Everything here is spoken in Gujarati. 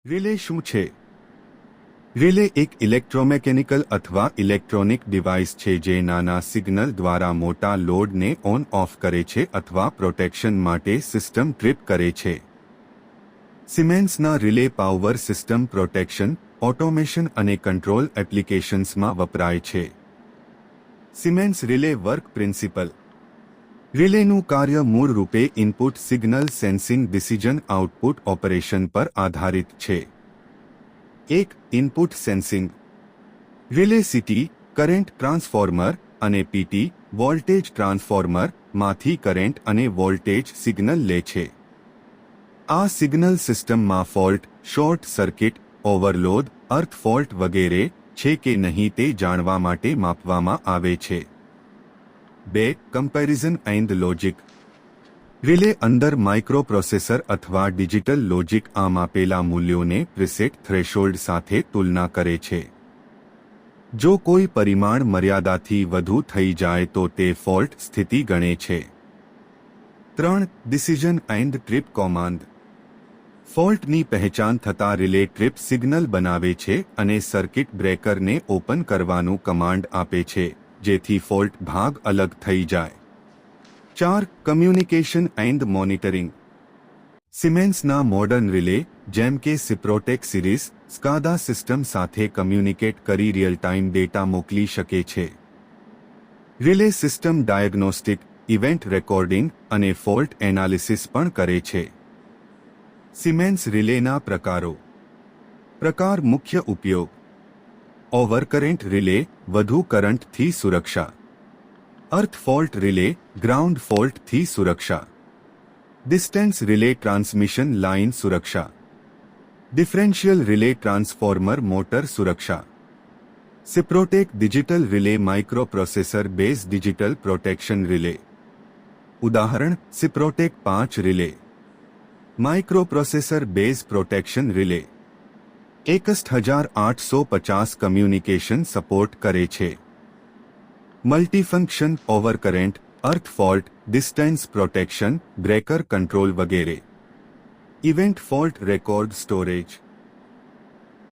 રિલે શું છે? રિલે એક ઇલેક્ટ્રોમેકેનિકલ અથવા ઇલેક્ટ્રોનિક ડિવાઇસ છે જે નાના સિગ્નલ દ્વારા મોટા લોડને ઓન ઓફ કરે છે અથવા પ્રોટેક્શન માટે સિસ્ટમ ટ્રિપ કરે છે. સિમેન્સના relay power system protection, automation અને કંટ્રોલ એપ્લિકેશન્સમાં વપરાય છે. Siemens relay work principle. રિલેનું કાર્ય મૂળ રૂપે input signal sensing decision output operation પર આધારિત છે. 1. Input sensing. Relay CT, current transformer, અને પીટી, વોલ્ટેજ ટ્રાન્સફોર્મર, માંથી કરંટ અને વોલ્ટેજ સિગ્નલ લે છે. આ સિગ્નલ સિસ્ટમમાં fault, short circuit, overload, earth fault વગેરે છે કે નહીં તે જાણવા માટે માપવામાં આવે છે. 2. Comparison and logic. રિલે અંદર માઇક્રોપ્રોસેસર અથવા ડિજિટલ લોજિક આ માપેલા મૂલ્યોને પ્રીસેટ થ્રેશોલ્ડ સાથે તુલના કરે છે. જો કોઈ પરિમાણ મર્યાદાથી વધુ થઈ જાય તો તે ફોલ્ટ સ્થિતિ ગણે છે. 3. Decision and trip command. ફોલ્ટની પહેચાન થતાં રિલે ટ્રિપ સિગ્નલ બનાવે છે અને સર્કિટ બ્રેકરને ઓપન કરવાનું કમાન્ડ આપે છે, જેથી ફોલ્ટ ભાગ અલગ થઈ જાય. 4. Communication and monitoring. સિમેન્સના મોડર્ન રિલે, જેમ કે સિપ્રોટેક સિરીઝ, સ્કાડા સિસ્ટમ સાથે કમ્યુનિકેટ કરી રિયલ ટાઈમ ડેટા મોકલી શકે છે. Relay system diagnostic, event recording અને ફોલ્ટ એનાલિસિસ પણ કરે છે. સિમેન્સ રિલેના પ્રકારો. પ્રકાર. મુખ્ય ઉપયોગ. ઓવરકરન્ટ રિલે, વધુ કરંટથી સુરક્ષા. અર્થ ફોલ્ટ રિલે, ગ્રાઉન્ડ ફોલ્ટથી સુરક્ષા. ડિસ્ટન્સ રિલે, ટ્રાન્સમિશન લાઇન સુરક્ષા. ડિફરન્શિયલ રિલે, ટ્રાન્સફોર્મર મોટર સુરક્ષા. Siprotec digital relay, microprocessor base digital protection relay. ઉદાહરણ: Siprotec 5 relay. Microprocessor base protection relay 1850 communication support કરે છે. Multifunction overcurrent, earth fault, distance protection, breaker control વગેરે. Event fault record storage.